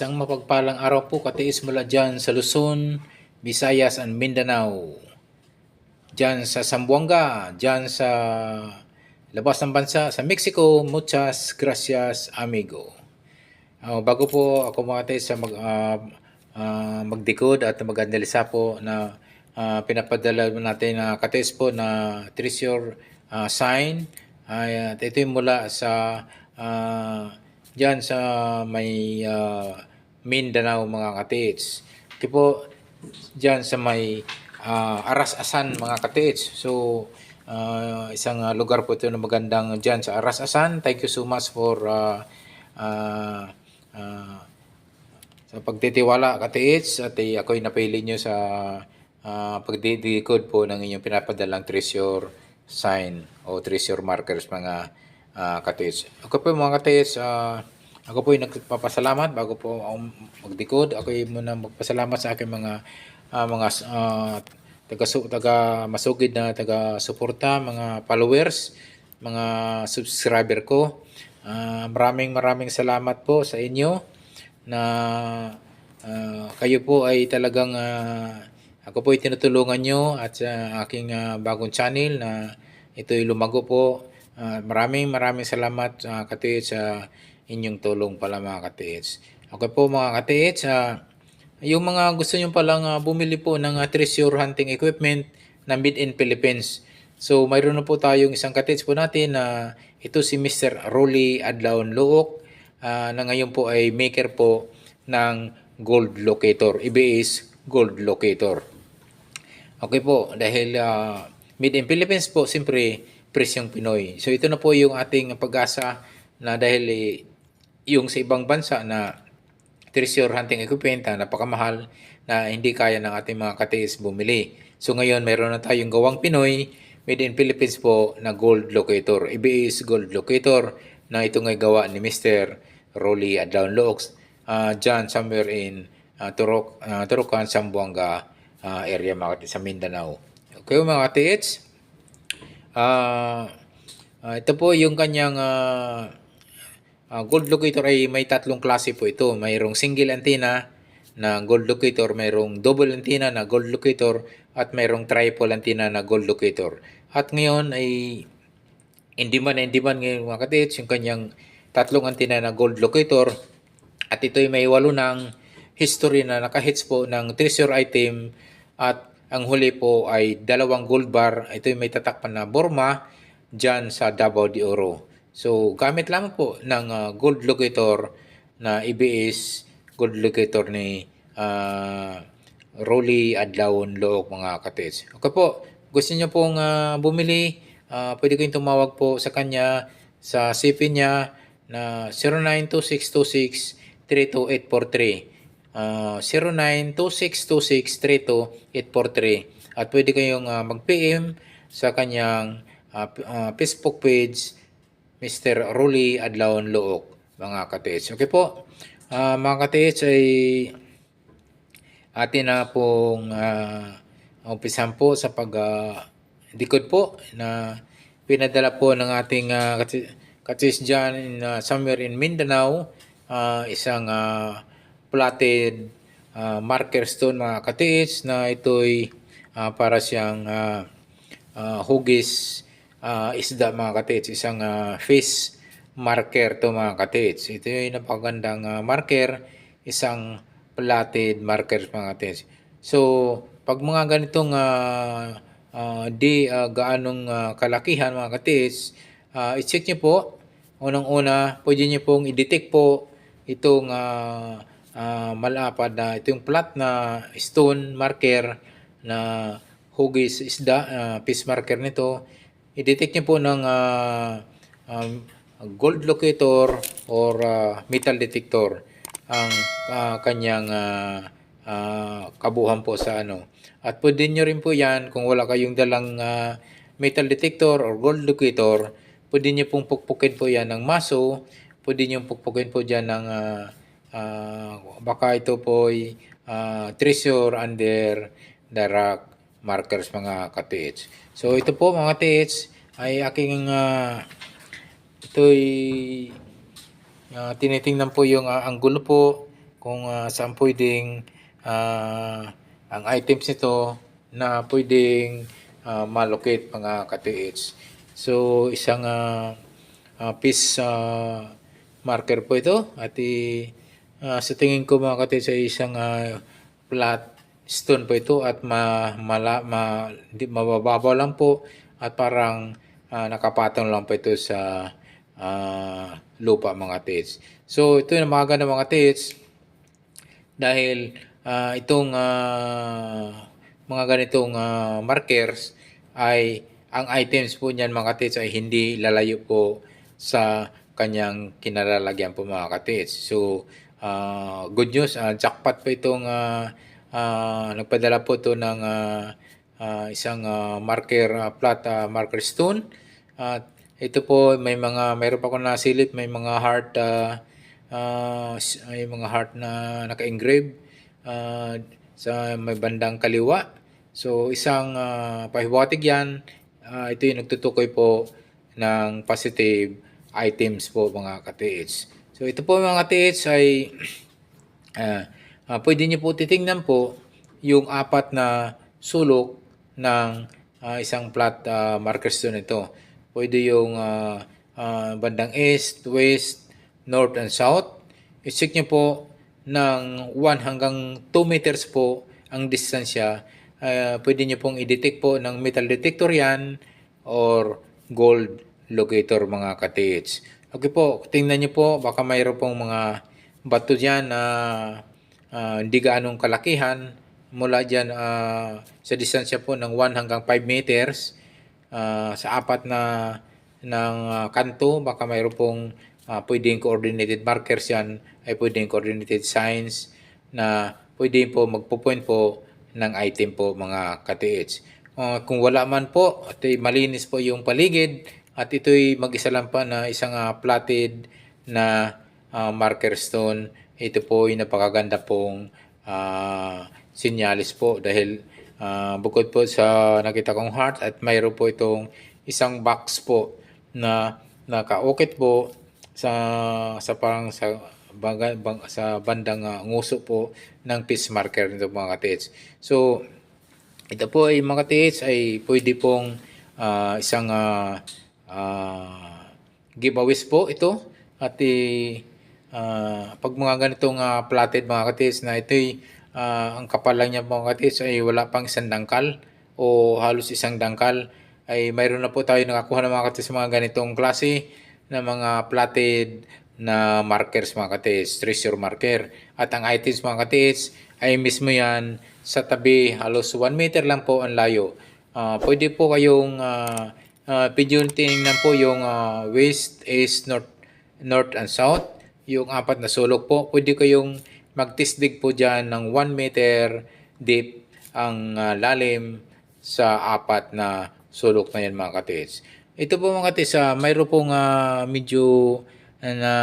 Isang mapagpalang araw po katiis mula dyan sa Luzon, Visayas and Mindanao. Dyan sa Zamboanga, dyan sa labas ng bansa, sa Mexico, muchas gracias amigo. Bago po ako makatiis sa magdikod at mag-andalisa po na pinapadala natin na katiis po na treasure sign. At ito yung mula sa dyan sa may Mindanao mga katiits. Ito po dyan sa may Aras-asan mga katiits. So isang lugar po ito na magandang dyan sa Aras-asan. Thank you so much for sa pagtitiwala katiits at ako'y napili nyo sa pagdidikod po ng inyong pinapadalang treasure sign o treasure markers mga katiits. Ako po mga katiits, ako po yung nagpapasalamat bago po ako magdikod. Ako yung muna magpasalamat sa aking mga taga masugid na taga-suporta, mga followers, mga subscriber ko. Maraming salamat po sa inyo na kayo po ay talagang ako po ay tinutulungan nyo at sa aking bagong channel na ito'y lumago po. Maraming salamat katiits sa inyong tulong pala mga katiits. Okay po mga katiits, yung mga gusto nyo palang bumili po ng treasure hunting equipment na made in Philippines. So mayroon na po tayong isang katiits po natin na ito si Mr. Rolly Adlaon Luok na ngayon po ay maker po ng gold locator, EBS gold locator. Okay po, dahil made in Philippines po, siyempre presyong Pinoy. So ito na po yung ating pag-asa na dahil yung sa ibang bansa na treasure hunting equipment na napakamahal na hindi kaya ng ating mga katiis bumili. So ngayon meron na tayong gawang Pinoy, made in Philippines po na gold locator, EBS gold locator na ito ngay gawa ni Mr. Rolly Adlaon Luok dyan somewhere in Torocan, Zamboanga area sa Mindanao. Okay mga katiits, ito po yung kanyang gold locator ay may tatlong klase po ito. Mayroong single antenna na gold locator, mayroong double antenna na gold locator, at mayroong triple antenna na gold locator. At ngayon ay in demand ngayon mga katiits yung kanyang tatlong antenna na gold locator, at ito ay may 8 ng history na nakahits po ng treasure item, at ang huli po ay 2 gold bar. Ito ay may tatakpan na Burma dyan sa Davao de Oro. So gamit lamang po ng gold locator na EBS gold locator ni Rolly Adlaon Luok mga katiits. Okay po, gusto niyo pong bumili, pwede kayong tumawag po sa kanya sa CP niya na 092626-32843. 092626-32843. At pwede kayong mag-PM sa kanyang Facebook page, Mr. Rolly Adlaon Luok mga katiits. Okay po, mga katiits ay atin na pong umpisan po sa pag-dikod po na pinadala po ng ating katiits dyan somewhere in Mindanao, isang platted marker stone mga katiits na ito'y para siyang hugis isda mga katiits, isang fish marker to mga katiits. Ito yung napakagandang marker, isang platted marker mga katiits. So pag mga ganitong di gaanong kalakihan mga katiits, i-check nyo po. Unang-una, pwede nyo pong i-detect po itong malapad na itong flat na stone marker na hugis isda, fish marker nito. I-detect nyo po ng gold locator or metal detector ang kanyang kabuuan po sa ano. At pwede nyo rin po yan kung wala kayong dalang metal detector or gold locator, pwede nyo pong pukpukin po yan ng maso, pwede nyo pukpukin po dyan ng baka ito po ay treasure under the rock markers mga katiits. So ito po mga katiits ay aking ito'y tinitingnan po yung anggulo po kung saan pwedeng ang items nito na pwedeng malocate mga ka-TH. So isang piece marker po ito at sa tingin ko mga ka-TH ay isang flat stone po ito at mabababaw lang po at parang nakapatong lang po ito sa lupa mga TH. So ito yung maganda mga TH dahil itong mga ganitong markers ay ang items po niyan mga TH ay hindi lalayo po sa kanyang kinalalagyan po mga ka-TH. So good news, jackpot po itong nagpadala po ito ng isang flat marker stone. At ito po mayroon pa ako nasilip, may mga heart na naka-engrave sa may bandang kaliwa. So isang pahiwatig yan. Ito yung nagtutukoy po ng positive items po mga ka-TH. So ito po mga ka-TH ay pwede niyo po titingnan po yung apat na sulok ng isang flat marker stone ito. Pwede yung bandang east, west, north, and south. I-check nyo po ng 1 hanggang 2 meters po ang distansya. Pwede nyo pong i-detect po ng metal detector yan or gold locator mga ka-TH. Okay po, tingnan nyo po, baka mayroon pong mga bato dyan na hindi gaanong kalakihan. Mula dyan sa distansya po ng 1 hanggang 5 meters sa apat na ng kanto, baka mayroon pong pwedeng coordinated markers yan, ay pwedeng coordinated signs na pwede po magpo-point po ng item po mga ka-TH. Kung wala man po at malinis po yung paligid at ito'y mag-isa lang pa na isang platted na marker stone, ito po ay napakaganda pong sinyalis po dahil bukod po sa nakita kong heart at mayroon po itong isang box po na nakaukit po sa parang sa bandang nguso po ng piece marker nito mga ka-TH. So ito po ay mga ka-TH ay pwede pong isang giveaways po ito at pag mga ganitong platted mga ka-TH na ito'y ang kapal lang niya mga ka-TH ay wala pang isang dangkal o halos isang dangkal ay mayroon na po tayo nakakuha ng mga ka-TH sa mga ganitong klase na mga platted na markers mga ka-TH, treasure marker. At ang items mga ka-TH ay mismo yan sa tabi, halos 1 meter lang po ang layo. Pwede po kayong tingnan po yung west, east, north, and south. Yung apat na sulok po, pwede kayong magtisdig po dyan ng 1 meter deep ang lalim sa apat na sulok na yan mga ka-TH. Ito po mga ka-TH, mayroon pong medyo na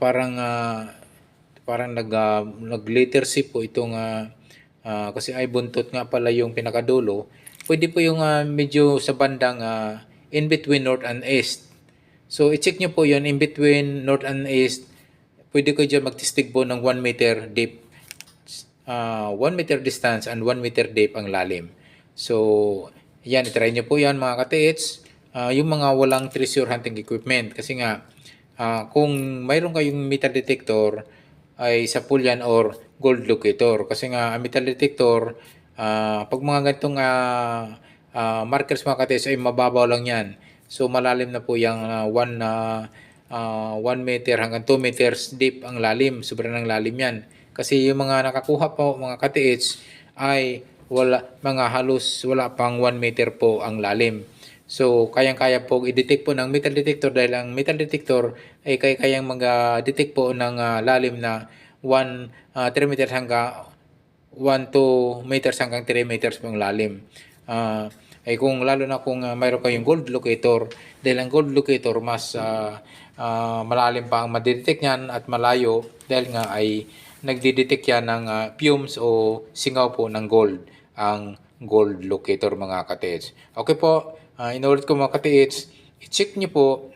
parang nag-lettership po itong kasi ay buntot nga pala yung pinakadulo. Pwede po yung medyo sa bandang in between north and east. So i-check nyo po yun in between north and east. Pwede ko dyan magtistig po ng 1 meter deep. 1 meter distance and 1 meter deep ang lalim. So yan, itry nyo po yan mga ka-TH. Yung mga walang treasure hunting equipment. Kasi nga kung mayroon kayong metal detector ay sa pool yan or gold locator. Kasi nga ang metal detector, pag mga ganitong markers mga ka-TH ay mababaw lang yan. So malalim na po yung 1 meter hanggang 2 meters deep ang lalim. Sobrang ng lalim yan. Kasi yung mga nakakuha po mga ka-TH ay halos wala pang 1 meter po ang lalim. So kayang-kaya po i-detect po ng metal detector dahil ang metal detector ay kayang mag-detect po ng lalim na 3 meters hanggang 1 meters hanggang 3 meters po ang lalim. Ay kung lalo na kung mayroon kayong gold locator, dahil ang gold locator mas malalim pa ang madidetect niyan at malayo dahil nga ay nagdidetect yan ng fumes o singaw po ng gold ang gold locator mga ka-TH. Okay po, inulit ko mga ka-TH, i-check nyo po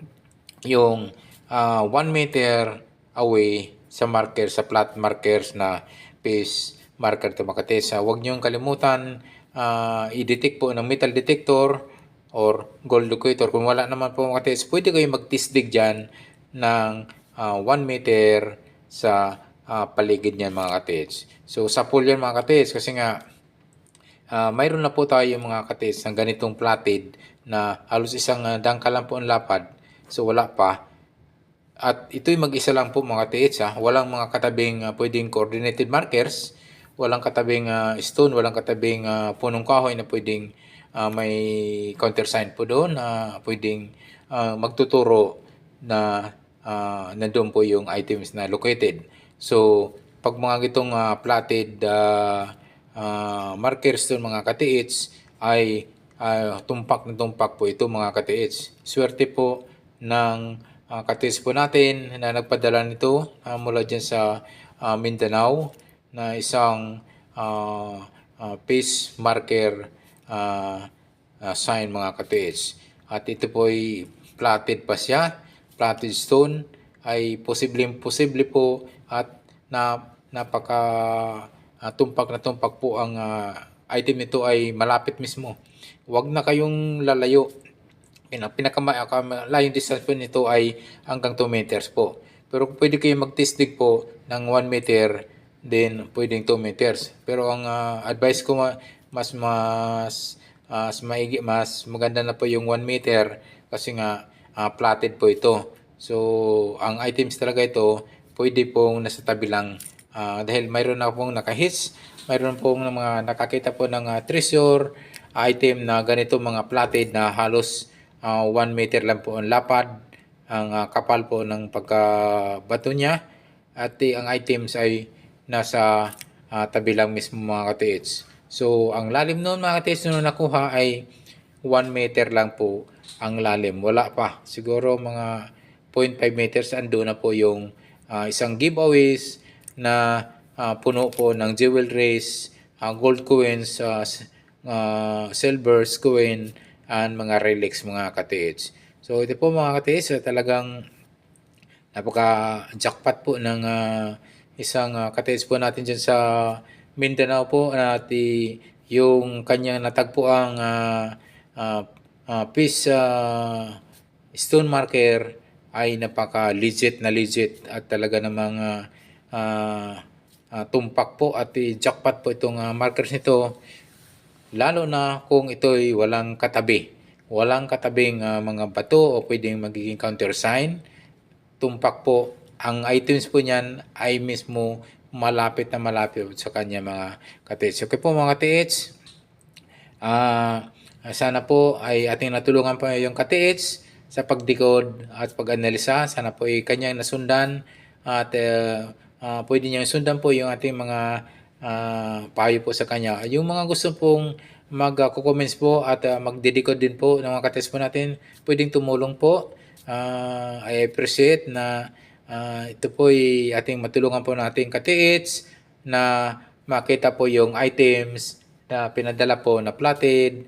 yung 1 meter away sa marker, sa flat markers na face marker to mga katiits. Huwag niyong kalimutan i-detect po ng metal detector or gold locator. Kung wala naman po mga katiits, pwede kayo magtisdig dyan ng 1 meter sa paligid niyan mga katiits. So sa pool yan mga katiits kasi nga mayroon na po tayo mga katiits ng ganitong platted na halos isang dangkal lang po ang lapad. So wala pa. At ito'y mag-isa lang po mga katiits. Walang mga katabing pwedeng coordinated markers. Walang katabing stone, walang katabing punong kahoy na pwedeng may countersign po doon na pwedeng magtuturo na nandun po yung items na located. So, pag mga gitong platted markers doon mga katiits ay tumpak na tumpak po ito mga katiits. Swerte po ng katiits po natin na nagpadala nito mula dyan sa Mindanao na isang face marker sign mga katiits. At ito po ay platted pa siya, platted stone ay posible po at napaka tumpak na tumpak po ang item nito ay malapit mismo. Huwag na kayong lalayo. Pinakalayong distance po nito ay hanggang 2 meters po. Pero pwede kayo mag-testing po ng 1 meter, then pwedeng 2 meters. Pero ang advice ko mas maganda na po yung 1 meter kasi nga platted po ito. So, ang items talaga ito, pwede pong nasa tabi lang. Dahil mayroon na pong nakahits, mayroon pong mga nakakita po ng treasure item na ganito mga platted na halos 1 meter lang po ang lapad, ang kapal po ng pagkabato niya at ang items ay nasa tabi lang mismo mga katiits. So, ang lalim noon mga katiits nung nakuha ay 1 meter lang po ang lalim. Wala pa. Siguro mga 0.5 meters ando na po yung isang giveaways na puno po ng jewelries, gold coins, silver coin, and mga relics mga katiits. So ito po mga katiits, talagang napaka-jackpot po ng isang katiits po natin dyan sa Mindanao po at yung kanyang natagpo ang piece stone marker ay napaka-legit na legit at talaga namang tumpak po at jackpot po itong markers nito. Lalo na kung ito'y walang katabi. Walang katabing mga bato o pwedeng magiging countersign. Tumpak po. Ang items po niyan ay mismo malapit na malapit sa kanya mga katiits. Okay po mga katiits. Sana po ay ating natulungan po yung katiits sa pagdikod at pag-analisa. Sana po ay kanyang nasundan at pwede niyang sundan po yung ating mga payo po sa kanya. Yung mga gusto pong mag-comments po at magdedicode din po ng mga katiits po natin, pwedeng tumulong po. I appreciate na ito po ay ating matulungan po natin katiits na makita po yung items na pinadala po na platted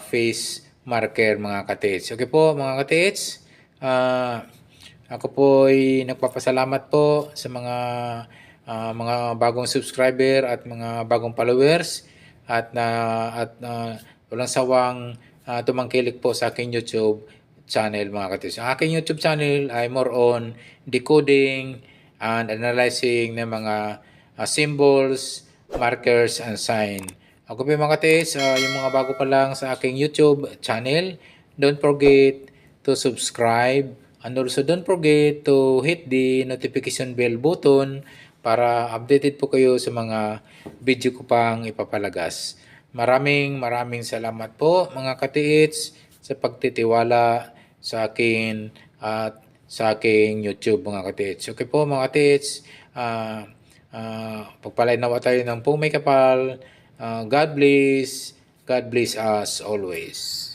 face marker mga katiits. Okay po mga katiits. Ako po ay nagpapasalamat po sa mga bagong subscriber at mga bagong followers at walang sawang tumangkilik po sa aking YouTube channel mga katiits. Ang aking YouTube channel ay more on decoding and analyzing ng mga symbols, markers, and sign. Ako po mga katiits, yung mga bago pa lang sa aking YouTube channel, don't forget to subscribe. And also don't forget to hit the notification bell button para updated po kayo sa mga video ko pang ipapalagas. Maraming salamat po mga katiits sa pagtitiwala sa akin at sa aking YouTube mga katiits. Okay po mga katiits, pagpalain nawa tayo ng pong may kapal. God bless us always.